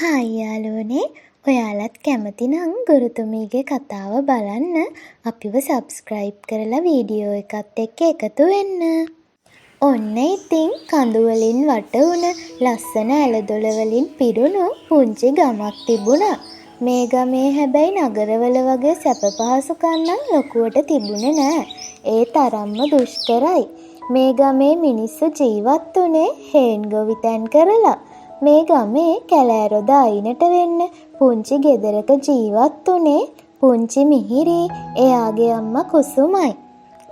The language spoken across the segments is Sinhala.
හායි යාළුවනේ, ඔයාලත් කැමති නම් ගුරුතුමීගේ කතාව බලන්න අපිව සබ්ස්ක්‍රයිබ් කරලා වීඩියෝ එකත් එක්ක එකතු වෙන්න. ඔන්න ඉතින් කඳු වලින් වට වුණ ලස්සන ඇලදොල වලින් පිරුණු පුංචි ගමක් තිබුණා. මේ ගමේ හැබැයි නගරවල වගේ සැප පහසුකම් නම් ලොකුවට තිබුණේ නෑ. ඒ තරම්ම දුෂ්කරයි. මේ ගමේ මිනිස්සු ජීවත් වුණේ හේන් ගොවිතැන් කරලා. මේ ගමේ කැලෑරොද අයිනට වෙන්න පුංචි ගෙදරක ජීවත් වුණේ පුංචි මිහිරි එයාගේ අම්මා කුසුමයි.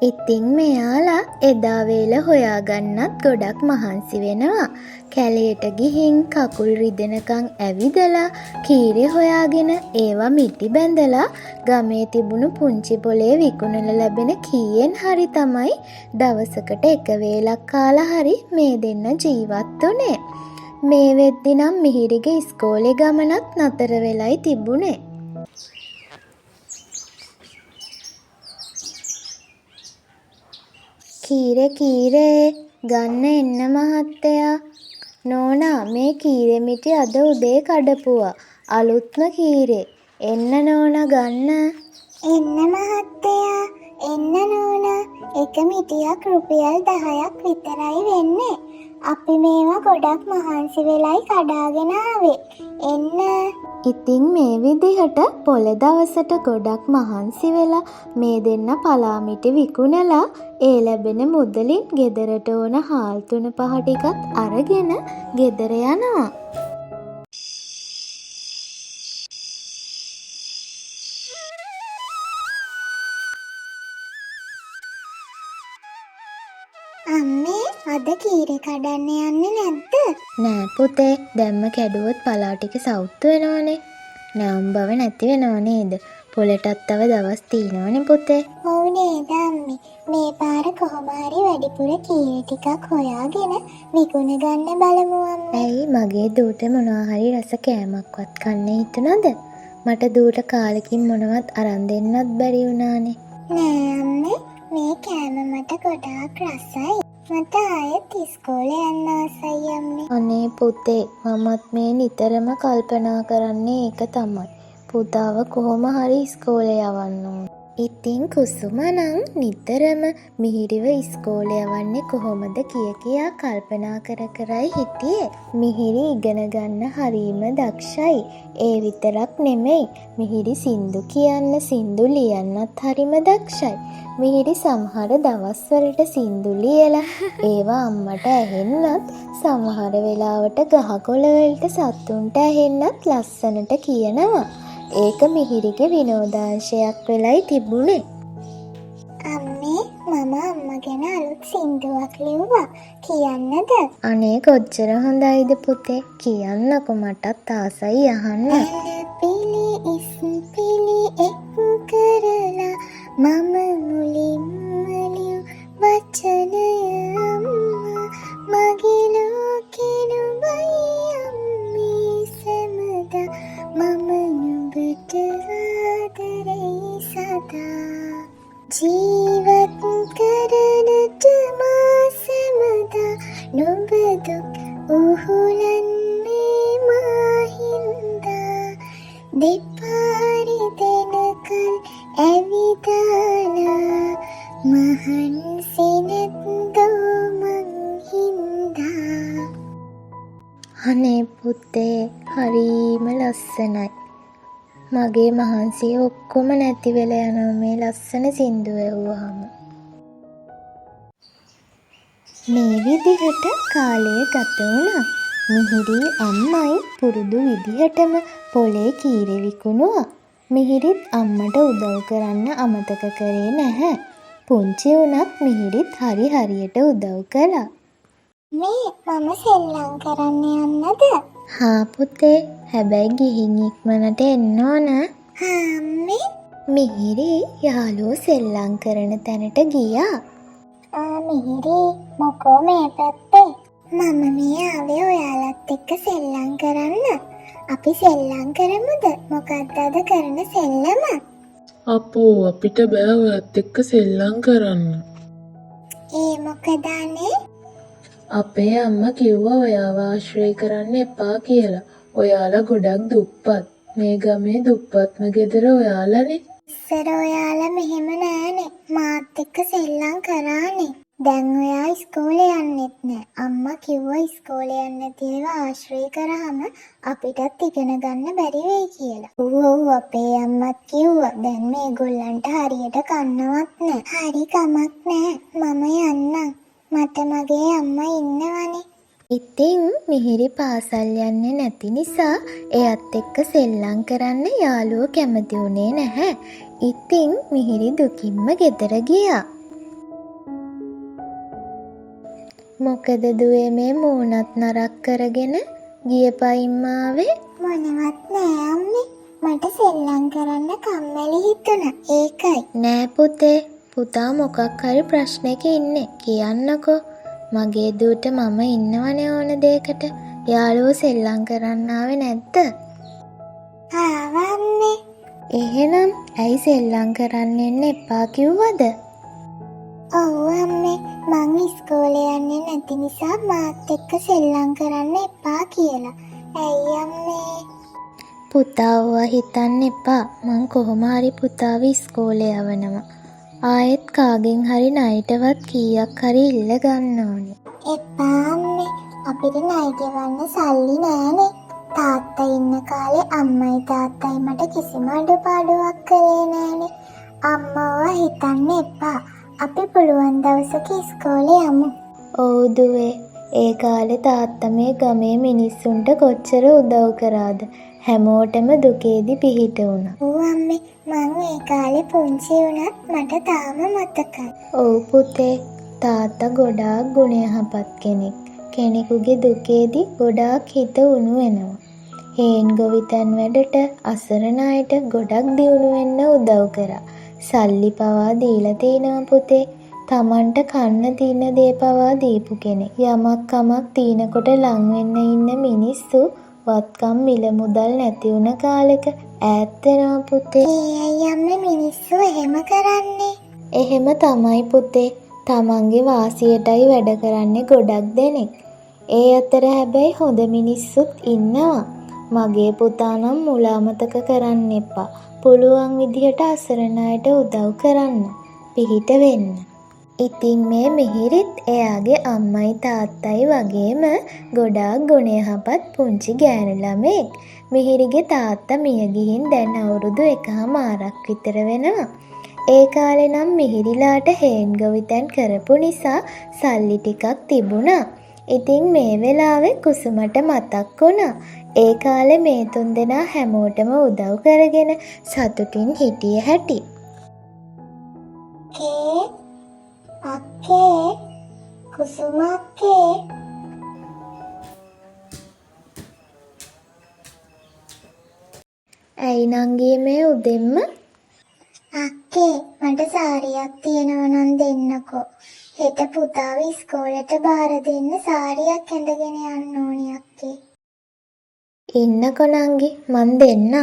ඉතින් මෙයාලා එදා වේල හොයාගන්නත් ගොඩක් මහන්සි වෙනවා. කැලේට ගිහින් කකුල් රිදෙනකන් ඇවිදලා කීරි හොයාගෙන ඒවා මිටි බැඳලා ගමේ තිබුණු පුංචි පොලේ විකුණලා ලැබෙන කීයෙන් හරි තමයි දවසකට එක වේලක් කාලා හරි මේ දෙන්න ජීවත් වුණේ. මේ වෙද්දි නම් මිහිරිගේ ඉස්කෝලේ ගමනත් නතර වෙලයි තිබුණේ. කීරේ ගන්න එන්න මහත්තයා. නෝනා මේ කීරේ මිටි අද උදේ කඩපුවා. අලුත්ම කීරේ. එන්න නෝනා ගන්න. එන්න මහත්තයා, එන්න නෝනා. එක මිටියක් රුපියල් 10ක් විතරයි වෙන්නේ. අපි මේවා ගොඩක් මහන්සි වෙලයි කඩාගෙන ආවේ. එන්න. ඉතින් මේ විදිහට පොළ දවසට ගොඩක් මහන්සි වෙලා මේ දෙන්න පලාමිටි විකුණලා ඒ ලැබෙන මුදලින් ගෙදරට ඕන හාල් 3-5 ටිකත් අරගෙන ගෙදර යනවා. අම්මේ අද කීරේ කඩන්න යන්නේ නැද්ද? නෑ පුතේ, දැම්ම කැඩුවොත් පලා ටික සවුත්තු වෙනවනේ. නම් බව නැති වෙනව නේද? පොලටත් තව දවස් තියෙනවනේ පුතේ. ඔව් නේද අම්මේ. මේ පාර කොහොම හරි වැඩිපුර කීරේ ටිකක් හොයාගෙන විකුණ ගන්න බලමු අම්මේ. ඇයි මගේ දූට මොනවා හරි රස කෑමක්වත් කන්න හිතුණද? මට දූට කාලෙකින් මොනවත් අරන් දෙන්නත් බැරි වුණානේ. නෑ අම්මේ, මේ කෑම මට ගොඩාක් රසයි. මට ආයෙත් ඉස්කෝලේ යන්න ආසයි අම්මේ. අනේ පුතේ, මමත් මේ නිතරම කල්පනා කරන්නේ ඒක තමයි. පුතාව කොහොම හරි ඉස්කෝලේ යවන්න ඕන. ඉතින් කුසුම නම් නිතරම මිහිරිව ඉස්කෝලේ යවන්නේ කොහොමද කියා කල්පනා කරයි හිටියේ. මිහිරි ඉගෙන ගන්න හරීම දක්ෂයි. ඒ විතරක් නෙමෙයි, මිහිරි සින්දු කියන්න සින්දු ලියන්නත් හරිම දක්ෂයි. මිහිරි සමහර දවස්වලට සින්දු ලියලා ඒවා අම්මට ඇහෙන්නත්, සමහර වෙලාවට ගහකොළ වලට සතුන්ට ඇහෙන්නත් ලස්සනට කියනවා. ඒක මිහිරිගේ විනෝදාංශයක් වෙලයි තිබුණේ. අම්මේ, මම අම්මා ගැන අලුත් සින්දුවක් ලිව්වා. කියන්නද? අනේ කොච්චර හොඳයිද පුතේ, කියන්නකො, මටත් ආසයි අහන්න. පිලි ඉස්පිලි එක්කු කරලා මම මුලින්ම ලියු වචනය අම්මා, මගේ ලෝකෙනුමයි අම්මේ සැමදා, මම නුඹට ආදරෙයි සදා. ජීවත් කරනට මා සැමදා නුඹ දුක් උහුලන්නේ මා හින්දා. දෙපාරි දෙනකල් ඇවිදාලා මහන්සි නැත්දෝ මං හින්දා. අනේ පුතේ, හරීම ලස්සනයි. මගේ මහන්සිය ඔක්කොම නැති වෙලා යනවා මේ ලස්සන සින්දුව ඇහුවාම. මේ විදිහට කාලය ගත වුණා. මිහිරි අම්මයි පුරුදු විදිහටම පොලේ කීරේ විකුණුවා. මිහිරිත් අම්මට උදව් කරන්න අමතක කරේ නැහැ. පුංචි වුණත් මිහිරිත් හරියට උදව් කළා. මේ මම සෙල්ලම් කරන්න යන්නද? හා පුතේ, හැබැයි ගිහින් ඉක්මනට එන්න ඕන. හා අම්මේ. මිහිරි යාළුවෝ සෙල්ලම් කරන තැනට ගියා. මිහිරි මොකෝ මේ පැත්තේ? මම මේ ආවේ ඔයාලත් එක්ක සෙල්ලම් කරන්න. අපි සෙල්ලම් කරමුද? මොකක්ද අද කරන සෙල්ලම? අපෝ, අපිට බෑ ඔයත් එක්ක සෙල්ලම් කරන්න. ඒ මොකද අනේ? අපේ අම්මා කිව්වා ඔයාව ආශ්‍රය කරන්න එපා කියලා. ඔයාලා ගොඩක් දුප්පත්. මේ ගමේ දුප්පත්ම ගෙදර ඔයාලනේ. ඉස්සර ඔයාලා මෙහෙම නෑනේ. මාත් එක්ක සෙල්ලම් කරානේ. දැන් ඔයා ඉස්කෝලේ යන්නෙත් නෑ. අම්මා කිව්වා ඉස්කෝලේ යන්නේ නැති ඒවා ආශ්‍රය කරාම අපිටත් ඉගෙන ගන්න බැරි වෙයි කියලා. ඔව් අපේ අම්මත් කිව්වා. දැන් මේගොල්ලන්ට හරියට කන්නවත් නෑ. හරි කමක් නෑ. මම යන්නම්. මට මගේ අම්මා ඉන්නවනේ. ඉතින් මිහිරි පාසල් යන්නේ නැති නිසා එයත් එක්ක සෙල්ලම් කරන්න යාළුවෝ කැමති වුණේ නැහැ. ඉතින් මිහිරි දුකින්ම ගෙදර ගියා. මොකද දුවේ මේ මූණත් නරක් කරගෙන ගිය පයින්ම ආවේ? මොනවත් නෑ අම්මේ. මට සෙල්ලම් කරන්න කම්මැලි හිතුණා. ඒකයි. නෑ පුතේ. පුතා මොකක් හරි ප්‍රශ්නයක ඉන්නේ. කියන්නකෝ. මගේ දුවට මම ඉන්නවනේ ඕන දෙයකට. යාළුවෝ සෙල්ලම් කරන්න ආවේ නැද්ද? ආවා අම්මේ. එහෙනම් ඇයි සෙල්ලම් කරන්න එන්න එපා කිව්වද? ඔව් අම්මේ. මං ඉස්කෝලේ යන්නේ නැති නිසා මාත් එක්ක සෙල්ලම් කරන්න එපා කියලා. ඇයි අම්මේ? පුතා ඔවා හිතන්න එපා. මං කොහොම හරි පුතාව ඉස්කෝලේ යවනවා. ආයෙත් කාගෙන් හරි ණයටවත් කීයක් හරි ඉල්ල ගන්න ඕනේ. එපා අම්මේ. අපිට ණය ගෙවන්න සල්ලි නෑනේ. තාත්තා ඉන්න කාලේ අම්මයි තාත්තයි මට කිසිම අඩුපාඩුවක් කළේ නෑනේ. අම්මව හිතන්න එපා. අපි පුළුවන් දවසක ඉස්කෝලේ යමු. ඔව් දුවේ. ඒ කාලේ තාත්තා මේ ගමේ මිනිස්සුන්ට කොච්චර උදව් කරාද? හැමෝටම දුකේදී පිහිට වුණා. ඔව් අම්මේ. මං ඒ කාලේ පුංචි වුණත් මට තාම මතකයි. ඔව් පුතේ. තාත්තා ගොඩාක් ගුණයහපත් කෙනෙක්. කෙනෙකුගේ දුකේදී ගොඩාක් හිත උණු වෙනවා. හේන් ගොවිතැන් වැඩට අසරණ අයට ගොඩක් දියුණු වෙන්න උදව් කරා. සල්ලි පවා දීලා තිනවා පුතේ. Tamanට කන්න තියෙන දේ පවා දීපු කෙනෙක්. යමක් කමක් තිනකොට ලං වෙන්න ඉන්න මිනිස්සු වත්කම් මිල මුදල් නැති වුණ කාලෙක ඈත් වෙනවා පුතේ. ඒ අය අම්මේ මිනිස්සු එහෙම කරන්නේ. එහෙම තමයි පුතේ. Tamanගේ වාසියටයි වැඩ කරන්නේ ගොඩක් දෙනෙක්. ඒ අතර හැබැයි හොඳ මිනිස්සුත් ඉන්නවා. මගේ පුතා නම් මුලාමතක කරන්න එපා. පුළුවන් විදිහට අසරණ අයට උදව් කරන්න. පිහිට වෙන්න. ඉතින් මේ මිහිරිත් එයාගේ අම්මයි තාත්තයි වගේම ගොඩාක් ගුණයහපත් පුංචි ගෑනු ළමෙක්. මිහිරිගේ තාත්තා මිය ගිහින් දැන් අවුරුදු 1මාරක් විතර වෙනවා. ඒ කාලේ නම් මිහිරිලාට හේන් ගොවිතැන් කරපු නිසා සල්ලි ටිකක් තිබුණා. ඉතින් මේ වෙලාවේ කුසුමට මතක් වුණා. ඒ කාලේ මේ තුන්දෙනා හැමෝටම උදව් කරගෙන සතුටින් හිටිය හැටි. අක්කේ කුසුම අක්කේ. ඇයි නංගී මේ උදෙන්ම? අක්කේ මට සාරියක් තියෙනවා නම් දෙන්නකෝ. හෙට පුතාව ඉස්කෝලේට බාර දෙන්න සාරියක් ඇඳගෙන යන්න ඕනි අක්කේ. ඉන්නකො නංගි මන් දෙන්න.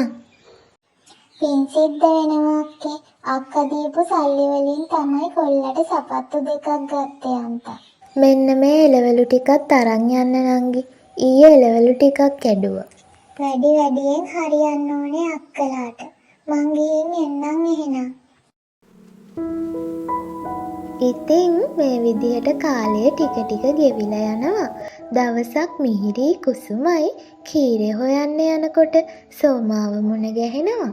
පින් සිද්ධ වෙනවා අක්කේ. අක්කා දීපු සල්ලි වලින් තමයි කොල්ලට සපත්තු දෙකක් ගත්තේ අන්තා. මෙන්න මේ එළවලු ටිකත් අරන් යන්න නංගි. ඊයේ එළවලු ටිකක් කැඩුවා. වැඩි වැඩියෙන් හරියන්න ඕනේ අක්කලාට. මං ගිහින් එන්නම් එහෙනම්. ඉතින් මේ විදිහට කාලය ටික ටික ගෙවිලා යනවා. දවසක් මිහිරි කුසුමයි කීරේ හොයන්න යනකොට සෝමාව මුණ ගැහෙනවා.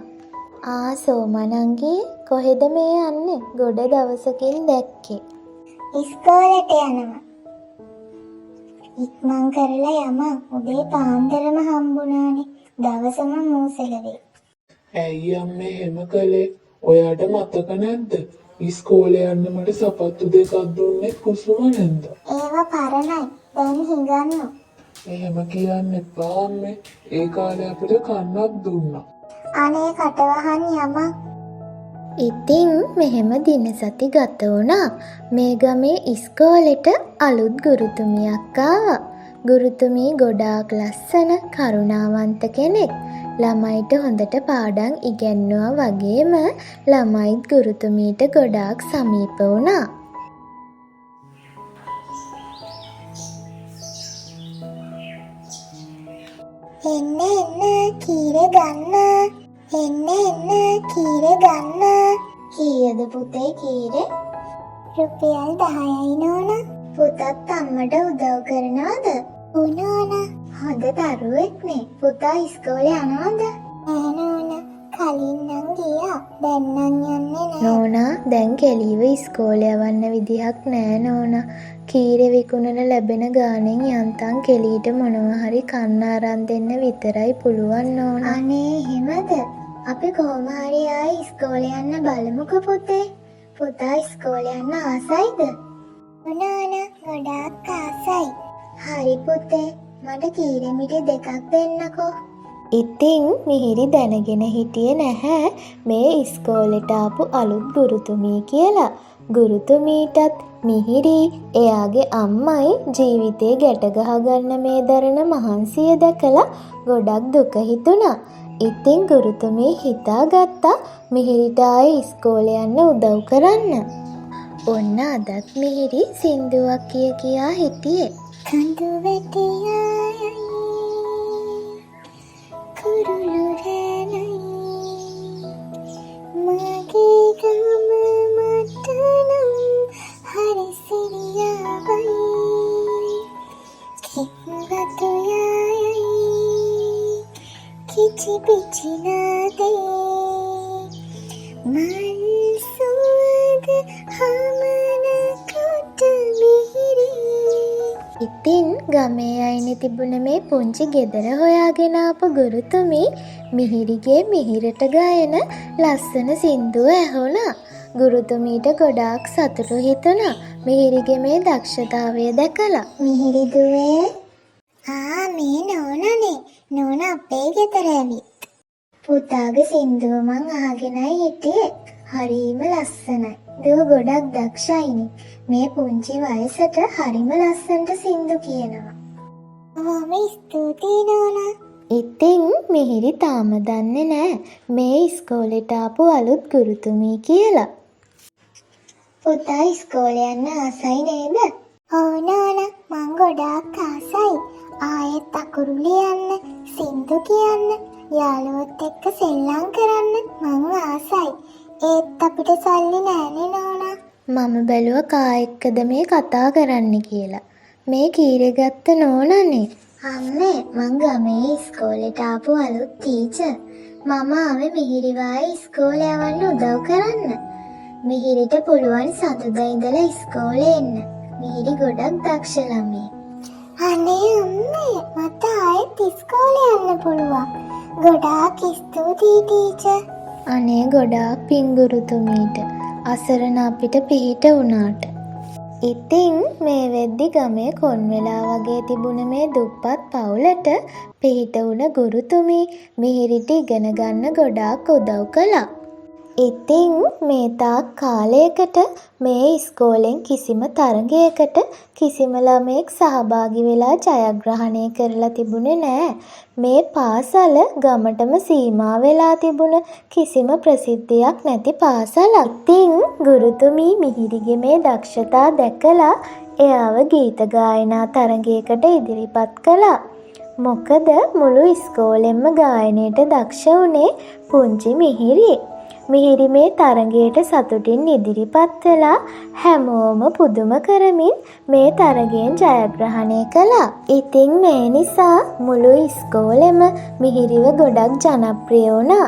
සෝමා නංගී කොහෙද මේ යන්නේ? ගොඩ දවසකින් දැක්කේ. ඉස්කෝලේට යනවා. ඉක්මන් කරලා යමන්. උදේ පාන්දරම හම්බුණානේ. දවසම මූසල වේ. ඇයි අම්මේ එහෙම කළේ? ඔයාට මතක නැද්ද? ඉස්කෝලේ යන්න මට සපත්තු දෙකක් දුන්නේ කුසුම නැන්ද? ඒවා පරණයි. දැන් හිඟන්නු. එහෙම කියන්න එපා අම්මේ. ඒ කාලේ අපිට කන්නක් දුන්නා. අනේ කටවහන් යමන්. ඉතින් මෙහෙම දින සති ගත වුණා. මේ ගමේ ඉස්කෝලෙට අලුත් ගුරුතුමියක් ආවා. ගුරුතුමී ගොඩාක් ලස්සන කරුණාවන්ත කෙනෙක්. ළමයිට හොඳට පාඩම් ඉගැන්නුවා වගේම ළමයිත් ගුරුතුමීට ගොඩාක් සමීප වුණා. එන්න එන්න කීරේ ගන්න. එන්න එන්න කීරේ ගන්න. කීයද පුතේ කීරේ? රුපියල් 10යි නෝනා. පුතත් අම්මට උදව් කරනවද? නෝනා. හොඳ දරුවෙක්නේ. පුතා ඉස්කෝලේ යනවද? නෑ නෝනා. කලින් නම් ගියා. දැන් නම් යන්නේ නෑ. නෝනා දැන් කෙලිව ඉස්කෝලේ යවන්න විදිහක් නෑ නෝනා. කීරේ විකුණන ලැබෙන ගාණෙන් යන්තම් කෙලීට මොනවා හරි කන්න අරන් දෙන්න විතරයි පුළුවන් නෝනා. අනේ එහෙමද? අපි කොහොම හරි ආයි ඉස්කෝලේ යන්න බලමුකෝ පුතේ. පුතා ඉස්කෝලේ යන්න ආසයිද? නෝනා ගොඩාක් ආසයි. හරි පුතේ මට කීරේ මිටි දෙකක් දෙන්නකෝ. ඉතින් මිහිරි දැනගෙන හිටියේ නැහැ මේ ඉස්කෝලේට ආපු අලුත් ගුරුතුමී කියලා. ගුරුතුමීටත් මිහිරි එයාගේ අම්මයි ජීවිතේ ගැට ගහගන්න මේ දරන මහන්සිය දැකලා ගොඩක් දුක හිතුණා. ඉතින් ගුරුතුමී හිතාගත්තා මිහිරිට ආයේ ඉස්කෝලේ යන්න උදව් කරන්න. ඔන්න අදත් මිහිරි සින්දුවක් කියා හිටියේ. කඳු වැටියයි කුරුළු රැළයි මගේ ගම මට නම් හරි සිරියාවයි කිව්වතු යයි කිචි පිචි නාදේ මල් සුවඳ හමන කොට මිහිරි. ඉතින් ගමේ අයිනේ තිබුණ මේ පුංචි ගෙදර හොයාගෙන ආපු ගුරුතුමී මිහිරිගේ මිහිරට ගායන ලස්සන සින්දුව ඇහුණා. ගුරුතුමීට ගොඩාක් සතුටු හිතුණා මිහිරිගේ මේ දක්ෂතාවය දැකලා. මිහිරි දුවේ මේ නෝනානේ. නෝනා අපේ ගෙදර ඇවිත්. පුතාගේ සින්දුව මං අහගෙනයි හිටියේ. හරිම ලස්සනයි. දුව ගොඩක් දක්ෂයිනේ. මේ පුංචි වයසට හරිම ලස්සනට සින්දු කියනවා. බොහොම ස්තුතියි නෝනා. ඉතින් මිහිරි තාම දන්නේ නෑ මේ ඉස්කෝලේට ආපු අලුත් ගුරුතුමී කියලා. පුතා ඉස්කෝලේ යන්න ආසයි නේද? ඔව් නෝනා මං ගොඩාක් ආසයි. ආයෙත් අකුරු ලියන්න, සින්දු කියන්න, යාළුවොත් එක්ක සෙල්ලම් කරන්න මං ආසයි. ඒත් අපිට සල්ලි නෑනේ නෝනා. මම බැලුවා කා එක්කද මේ කතා කරන්න කියලා. මේ කීරේ ගත්ත නෝනානේ. අම්මේ මං ගමේ ඉස්කෝලේට ආපු අලුත් ටීචර්. මම ආවේ මිහිරිවායි ඉස්කෝලේ යවන්න උදව් කරන්න. මිහිරිට පුළුවන් සතුටා ඉඳලා ඉස්කෝලේ එන්න. මිහිරි ගොඩක් දක්ෂ ළමයි. අනේ අම්මේ මට ආයෙත් ඉස්කෝලේ යන්න පුළුවන්. ගොඩාක් ස්තුතියි ටීචර්. අනේ ගොඩාක් පිං ගුරුතුමීට. අසරණ අපිට පිහිට වුණාට. ඉතින් මේ වෙද්දි ගමේ කොන් වෙලා වගේ තිබුණ මේ දුප්පත් පවුලට පිහිට වුණ ගුරුතුමී මිහිරිට ඉගෙන ගන්න ගොඩාක් උදව් කළා. ඉතින් මේ තාක් කාලයකට මේ ඉස්කෝලෙන් කිසිම තරගයකට කිසිම ළමයෙක් සහභාගී වෙලා ජයග්‍රහණය කරලා තිබුණේ නෑ. මේ පාසල ගමටම සීමා වෙලා තිබුණ කිසිම ප්‍රසිද්ධියක් නැති පාසලක්. ඉතින් ගුරුතුමී මිහිරිගේ මේ දක්ෂතා දැකලා එයාව ගීත ගායනා තරගයකට ඉදිරිපත් කළා. මොකද මුළු ඉස්කෝලෙන්ම ගායනයට දක්ෂ වුණේ පුංචි මිහිරි. මිහිරි මේ තරගයට සතුටින් ඉදිරිපත් වෙලා හැමෝම පුදුම කරමින් මේ තරගයෙන් ජයග්‍රහණය කළා. ඉතින් මේ නිසා මුළු ඉස්කෝලෙම මිහිරිව ගොඩක් ජනප්‍රිය වුණා.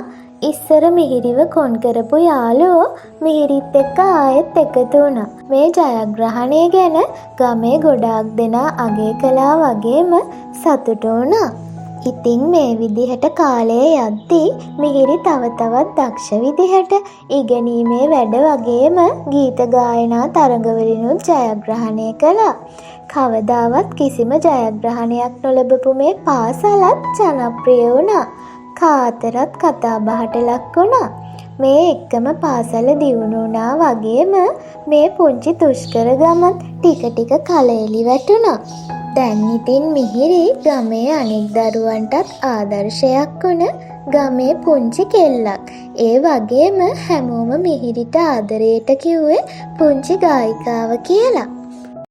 ඉස්සර මිහිරිව කොන් කරපු යාළුවෝ මිහිරිත් එක්ක ආයෙත් එකතු වුණා. මේ ජයග්‍රහණය ගැන ගමේ ගොඩාක් දෙනා අගය කළා වගේම සතුටු වුණා. ඉතින් මේ විදිහට කාලය යද්දී මිහිරි තව තවත් දක්ෂ විදිහට ඉගෙනීමේ වැඩ වගේම ගීත ගායනා තරඟවලිනුත් ජයග්‍රහණය කළා. කවදාවත් කිසිම ජයග්‍රහණයක් නොලබපු මේ පාසලත් ජනප්‍රිය වුණා. කාතරත් කතා බහට ලක් වුණා. මේ එක්කම පාසල දියුණු වුණා වගේම මේ පුංචි දුෂ්කර ගමත් ටික ටික කලෙලි වැටුණා. දැන් ඉතින් මිහිරි ගමේ අනෙක් දරුවන්ටත් ආදර්ශයක් වුණ ගමේ පුංචි කෙල්ලක්. ඒ වගේම හැමෝම මිහිරිට ආදරයට කිව්වේ පුංචි ගායිකාව කියලා.